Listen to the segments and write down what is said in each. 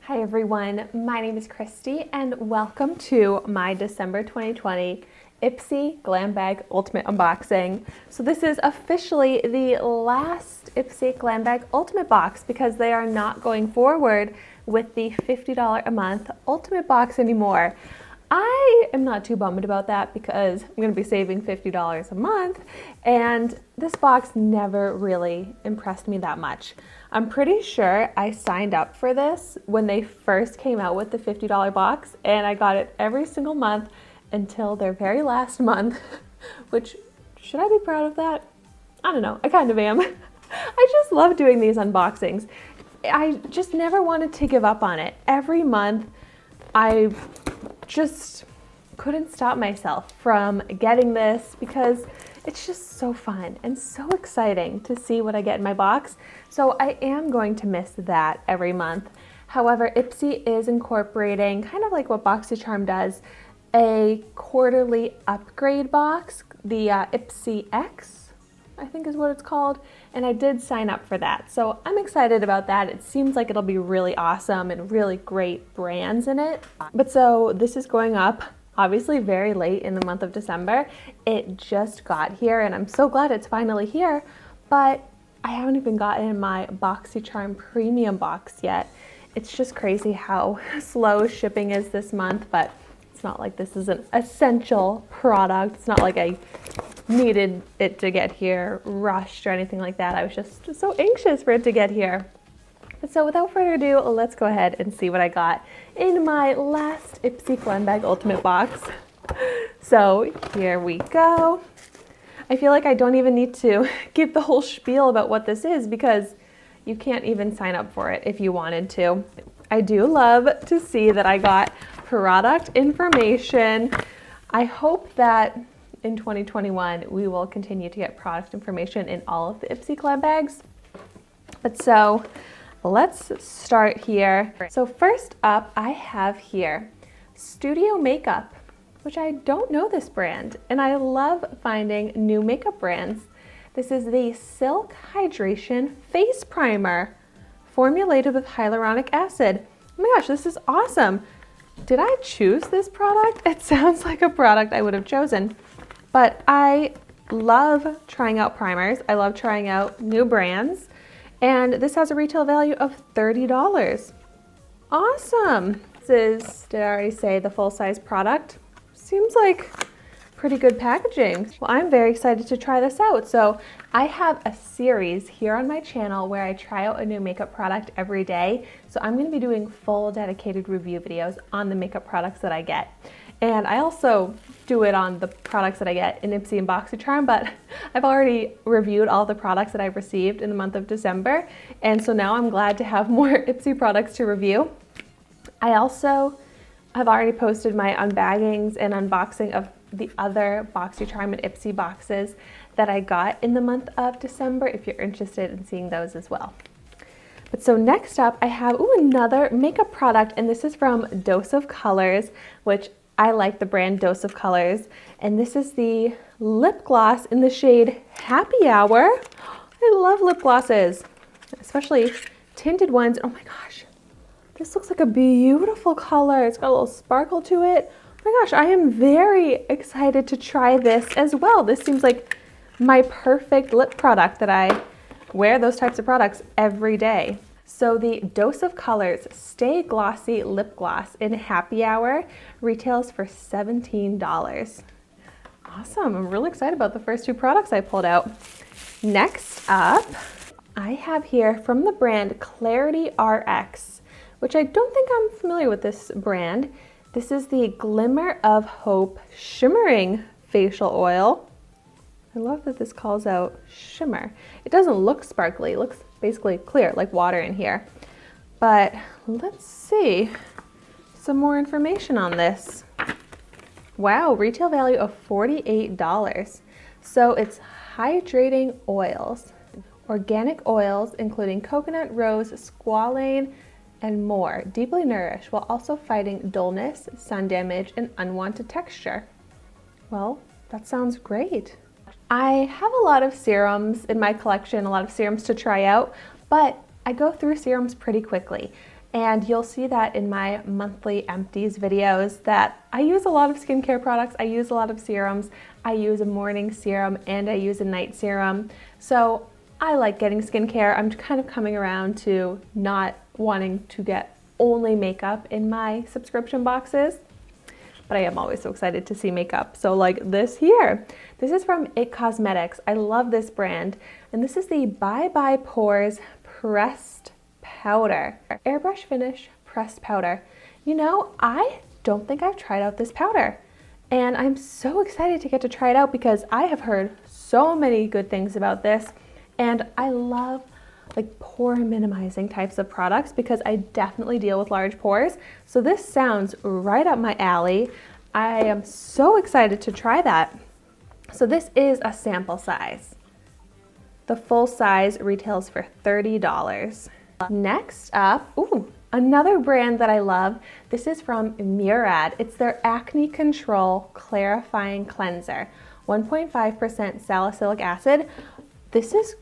Hi everyone, my name is Christy and welcome to my December 2020 IPSY Glam Bag Ultimate Unboxing. So this is officially the last IPSY Glam Bag Ultimate box because they are not going forward with the $50 a month Ultimate box anymore. I am not too bummed about that because I'm going to be saving $50 a month, and this box never really impressed me that much. I'm pretty sure I signed up for this when they first came out with the $50 box, and I got it every single month until their very last month, which, should I be proud of that? I don't know, I kind of am. I just love doing these unboxings. I just never wanted to give up on it. Every month, I just couldn't stop myself from getting this because it's just so fun and so exciting to see what I get in my box. So I am going to miss that every month. However, IPSY is incorporating, kind of like what BoxyCharm does, a quarterly upgrade box, the IPSY X, I think is what it's called, and I did sign up for that. So I'm excited about that. It seems like it'll be really awesome and really great brands in it. But so this is going up obviously very late in the month of December. It just got here and I'm so glad it's finally here, but I haven't even gotten my BoxyCharm premium box yet. It's just crazy how slow shipping is this month, but it's not like this is an essential product. It's not like I needed it to get here rushed or anything like that. I was just so anxious for it to get here. So without further ado, let's go ahead and see what I got in my last IPSY Glam Bag Ultimate box. So here we go. I feel like I don't even need to give the whole spiel about what this is because you can't even sign up for it if you wanted to. I do love to see that I got product information. I hope that in 2021 we will continue to get product information in all of the IPSY Glam bags. But so let's start here. So first up, I have here Studio Makeup, which I don't know this brand, and I love finding new makeup brands. This is the Silk Hydration Face Primer, formulated with hyaluronic acid. Oh my gosh, this is awesome. Did I choose this product? It sounds like a product I would have chosen, but I love trying out primers. I love trying out new brands. And this has a retail value of $30. Awesome. This is, did I already say the full-size product? Seems like pretty good packaging. Well, I'm very excited to try this out. So I have a series here on my channel where I try out a new makeup product every day. So I'm going to be doing full dedicated review videos on the makeup products that I get. And I also do it on the products that I get in IPSY and BoxyCharm, but I've already reviewed all the products that I've received in the month of December. And so now I'm glad to have more IPSY products to review. I also have already posted my unbaggings and unboxing of the other BoxyCharm and IPSY boxes that I got in the month of December if you're interested in seeing those as well. But so next up I have another makeup product, and this is from Dose of Colors, which I like the brand Dose of Colors, and this is the lip gloss in the shade Happy Hour. I love lip glosses, especially tinted ones. Oh my gosh, this looks like a beautiful color. It's got a little sparkle to it. Oh my gosh, I am very excited to try this as well. This seems like my perfect lip product that I wear those types of products every day. So the Dose of Colors Stay Glossy Lip Gloss in Happy Hour retails for $17. Awesome, I'm really excited about the first two products I pulled out. Next up, I have here from the brand Clarity RX, which I don't think I'm familiar with this brand. This is the Glimmer of Hope Shimmering Facial Oil. I love that this calls out shimmer. It doesn't look sparkly, it looks basically clear, like water in here. But let's see some more information on this. Wow, retail value of $48. So it's hydrating oils, organic oils including coconut, rose, squalane, and more, deeply nourished while also fighting dullness, sun damage, and unwanted texture. Well, that sounds great. I have a lot of serums in my collection, a lot of serums to try out, but I go through serums pretty quickly. And you'll see that in my monthly empties videos that I use a lot of skincare products. I use a lot of serums. I use a morning serum and I use a night serum. So I like getting skincare. I'm kind of coming around to not wanting to get only makeup in my subscription boxes. But I am always so excited to see makeup. So like this here, this is from IT Cosmetics. I love this brand. And this is the Bye Bye Pores Pressed Powder. Airbrush Finish Pressed Powder. You know, I don't think I've tried out this powder. And I'm so excited to get to try it out because I have heard so many good things about this. And I love like pore minimizing types of products because I definitely deal with large pores. So this sounds right up my alley. I am so excited to try that. So this is a sample size. The full size retails for $30. Next up, another brand that I love. This is from Murad. It's their Acne Control Clarifying Cleanser. 1.5% salicylic acid. This is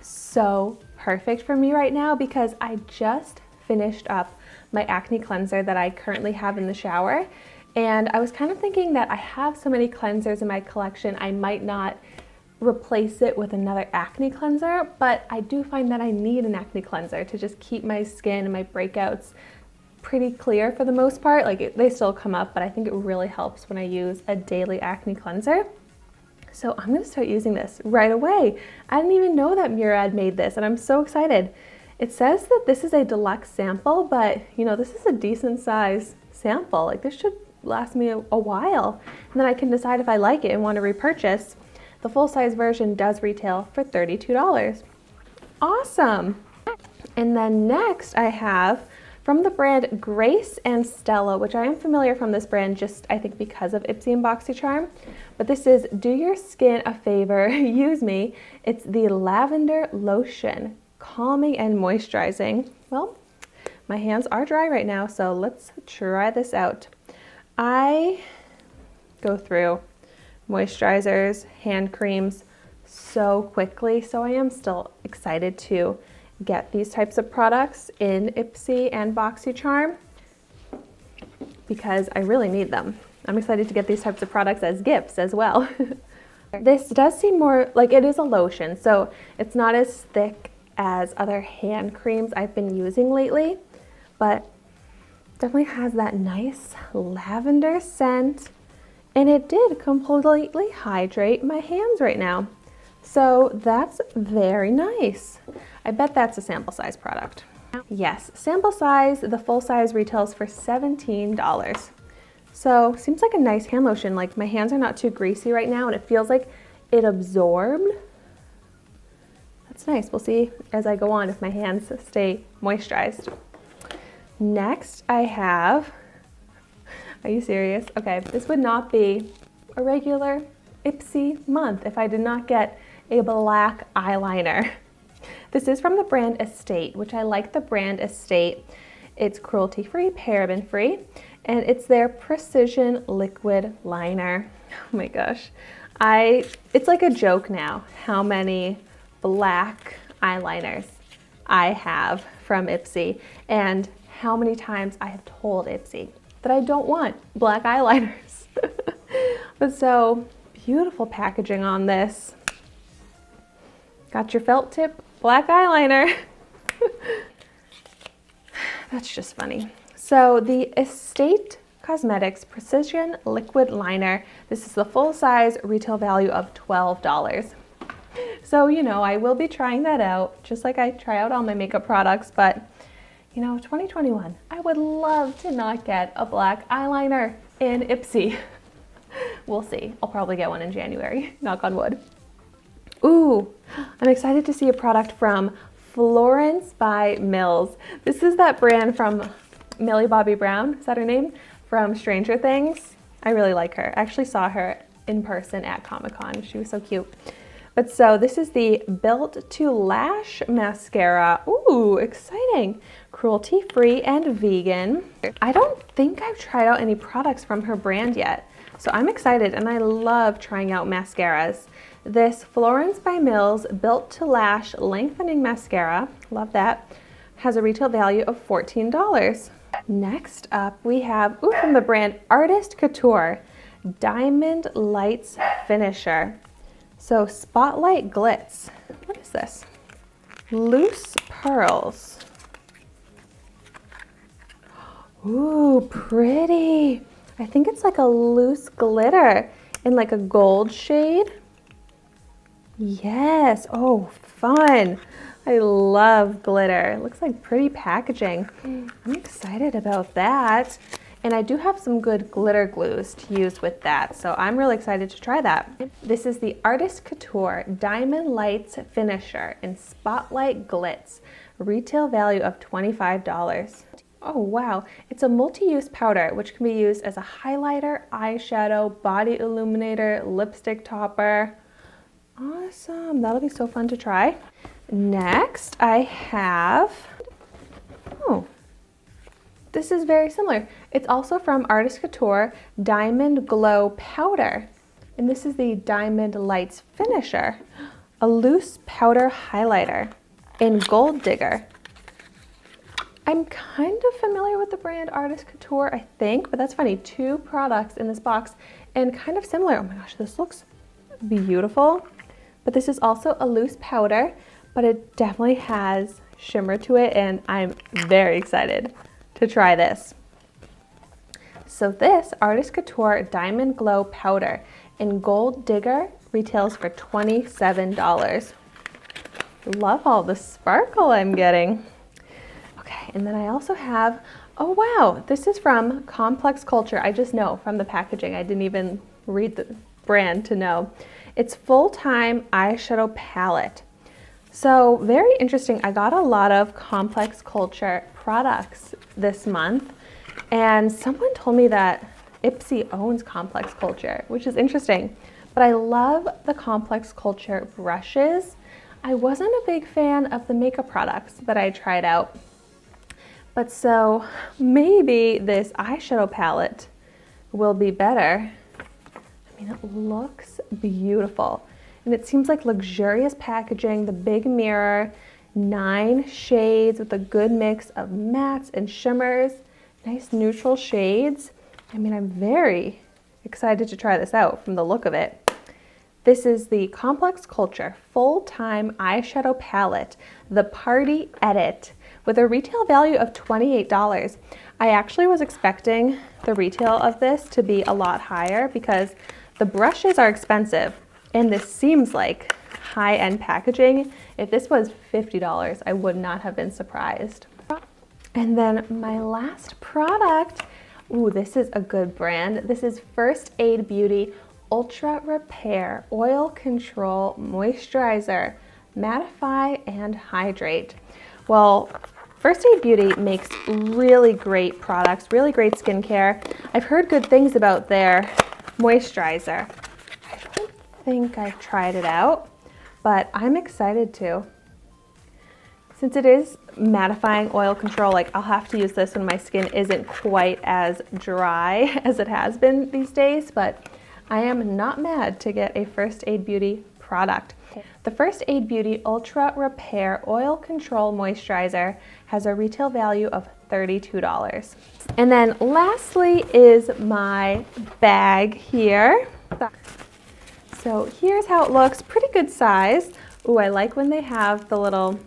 so perfect for me right now because I just finished up my acne cleanser that I currently have in the shower. And I was kind of thinking that I have so many cleansers in my collection, I might not replace it with another acne cleanser, but I do find that I need an acne cleanser to just keep my skin and my breakouts pretty clear for the most part. Like they still come up, but I think it really helps when I use a daily acne cleanser. So I'm gonna start using this right away. I didn't even know that Murad made this and I'm so excited. It says that this is a deluxe sample, but you know, this is a decent size sample. Like this should last me a while. And then I can decide if I like it and want to repurchase. The full size version does retail for $32. Awesome. And then next I have from the brand Grace and Stella, which I am familiar from this brand just I think because of IPSY and BoxyCharm. But this is Do Your Skin a Favor, Use Me. It's the lavender lotion, calming and moisturizing. Well, my hands are dry right now, so let's try this out. I go through moisturizers, hand creams so quickly, so I am still excited to get these types of products in IPSY and BoxyCharm because I really need them. I'm excited to get these types of products as gifts as well. This does seem more like it is a lotion, so it's not as thick as other hand creams I've been using lately, but definitely has that nice lavender scent, and it did completely hydrate my hands right now. So that's very nice. I bet that's a sample size product. Yes, sample size, the full size retails for $17. So seems like a nice hand lotion. Like my hands are not too greasy right now and it feels like it absorbed. That's nice. We'll see as I go on if my hands stay moisturized. Next I have, are you serious? Okay, this would not be a regular IPSY month if I did not get a black eyeliner. This is from the brand Estate, which I like the brand Estate. It's cruelty-free, paraben-free, and it's their precision liquid liner. Oh my gosh. It's like a joke now how many black eyeliners I have from IPSY and how many times I have told IPSY that I don't want black eyeliners. But so beautiful packaging on this. Got your felt tip black eyeliner. That's just funny. So the Estate Cosmetics Precision Liquid Liner. This is the full size, retail value of $12. So, you know, I will be trying that out, just like I try out all my makeup products, but you know, 2021, I would love to not get a black eyeliner in IPSY. We'll see. I'll probably get one in January, knock on wood. Ooh, I'm excited to see a product from Florence by Mills. This is that brand from Millie Bobby Brown, is that her name? From Stranger Things. I really like her. I actually saw her in person at Comic-Con. She was so cute. But so this is the Built to Lash Mascara. Ooh, exciting. Cruelty-free and vegan. I don't think I've tried out any products from her brand yet. So I'm excited and I love trying out mascaras. This Florence by Mills Built to Lash Lengthening Mascara, love that. has a retail value of $14. Next up, we have, from the brand Artist Couture, Diamond Lights Finisher. So Spotlight Glitz. What is this? Loose pearls. Ooh, pretty. I think it's like a loose glitter in like a gold shade. Yes, oh, fun. I love glitter. It looks like pretty packaging. I'm excited about that. And I do have some good glitter glues to use with that, so I'm really excited to try that. This is the Artist Couture Diamond Lights Finisher in Spotlight Glitz, retail value of $25. Oh wow, it's a multi-use powder which can be used as a highlighter, eyeshadow, body illuminator, lipstick topper. Awesome, that'll be so fun to try. Next, I have, this is very similar. It's also from Artist Couture Diamond Glow Powder. And this is the Diamond Lights Finisher, a loose powder highlighter in Gold Digger. I'm kind of familiar with the brand Artist Couture, I think, but that's funny. 2 products in this box and kind of similar. Oh my gosh, this looks beautiful. But this is also a loose powder, but it definitely has shimmer to it, and I'm very excited to try this. So this Artist Couture Diamond Glow Powder in Gold Digger retails for $27. Love all the sparkle I'm getting. Okay, and then I also have, oh wow, this is from Complex Culture. I just know from the packaging. I didn't even read the brand to know. It's Full-Time Eyeshadow Palette. So very interesting. I got a lot of Complex Culture products this month, and someone told me that IPSY owns Complex Culture, which is interesting. But I love the Complex Culture brushes. I wasn't a big fan of the makeup products that I tried out. But so maybe this eyeshadow palette will be better. I mean, it looks beautiful. And it seems like luxurious packaging, the big mirror, 9 shades with a good mix of mattes and shimmers, nice neutral shades. I mean, I'm very excited to try this out from the look of it. This is the Complex Culture Full-Time Eyeshadow Palette, the Party Edit, with a retail value of $28. I actually was expecting the retail of this to be a lot higher because the brushes are expensive, and this seems like high-end packaging. If this was $50, I would not have been surprised. And then my last product, this is a good brand. This is First Aid Beauty Ultra Repair Oil Control Moisturizer, Mattify and Hydrate. Well, First Aid Beauty makes really great products, really great skincare. I've heard good things about their moisturizer. I don't think I've tried it out, but I'm excited to. Since it is mattifying oil control, like I'll have to use this when my skin isn't quite as dry as it has been these days, but I am not mad to get a First Aid Beauty product. The First Aid Beauty Ultra Repair Oil Control Moisturizer has a retail value of $32. And then lastly is my bag here. So here's how it looks, pretty good size. Ooh, I like when they have the little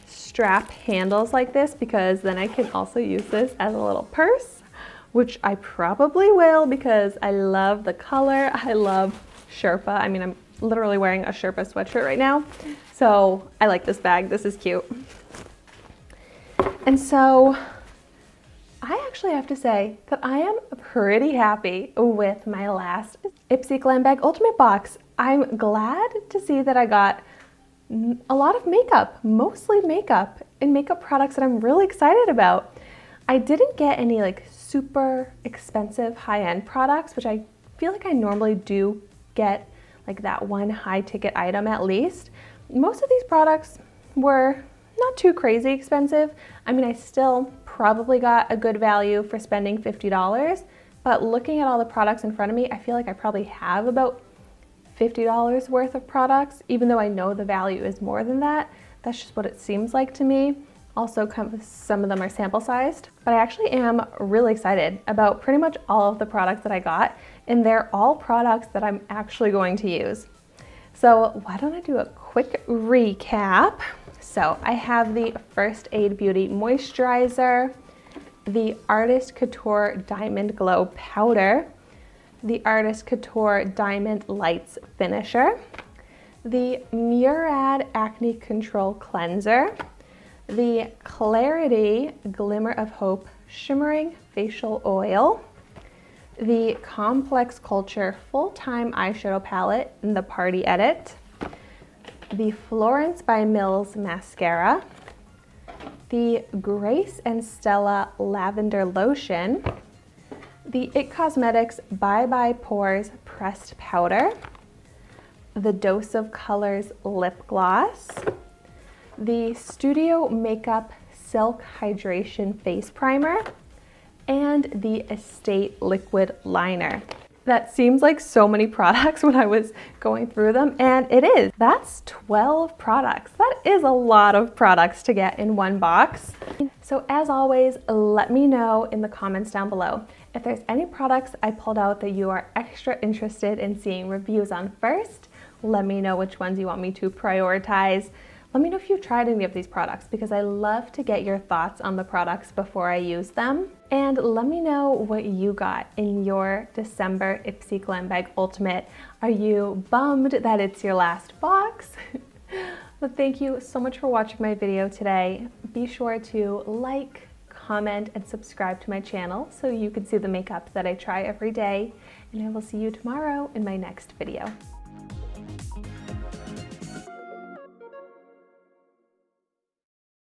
strap handles like this because then I can also use this as a little purse, which I probably will because I love the color. I love Sherpa. I mean, I'm literally wearing a Sherpa sweatshirt right now. So I like this bag. This is cute. And so I actually have to say that I am pretty happy with my last IPSY Glam Bag Ultimate box. I'm glad to see that I got a lot of makeup, mostly makeup and makeup products that I'm really excited about. I didn't get any like super expensive high-end products, which I feel like I normally do get, like that one high ticket item at least. Most of these products were not too crazy expensive. I mean, I still probably got a good value for spending $50, but looking at all the products in front of me, I feel like I probably have about $50 worth of products, even though I know the value is more than that. That's just what it seems like to me. Also, some of them are sample sized, but I actually am really excited about pretty much all of the products that I got, and they're all products that I'm actually going to use. So why don't I do a quick recap? So I have the First Aid Beauty Moisturizer, the Artist Couture Diamond Glow Powder, the Artist Couture Diamond Lights Finisher, the Murad Acne Control Cleanser, the Clarity Glimmer of Hope Shimmering Facial Oil, the Complex Culture Full-Time Eyeshadow Palette in the Party Edit, the Florence by Mills Mascara, the Grace and Stella Lavender Lotion, the IT Cosmetics Bye Bye Pores Pressed Powder, the Dose of Colors Lip Gloss, the Studio Makeup Silk Hydration Face Primer, and the Estate Liquid Liner. That seems like so many products when I was going through them, and it is. That's 12 products. That is a lot of products to get in one box. So as always, let me know in the comments down below if there's any products I pulled out that you are extra interested in seeing reviews on first. Let me know which ones you want me to prioritize. Let me know if you've tried any of these products, because I love to get your thoughts on the products before I use them. And let me know what you got in your December IPSY Glam Bag Ultimate. Are you bummed that it's your last box? But thank you so much for watching my video today. Be sure to like, comment, and subscribe to my channel so you can see the makeup that I try every day. And I will see you tomorrow in my next video.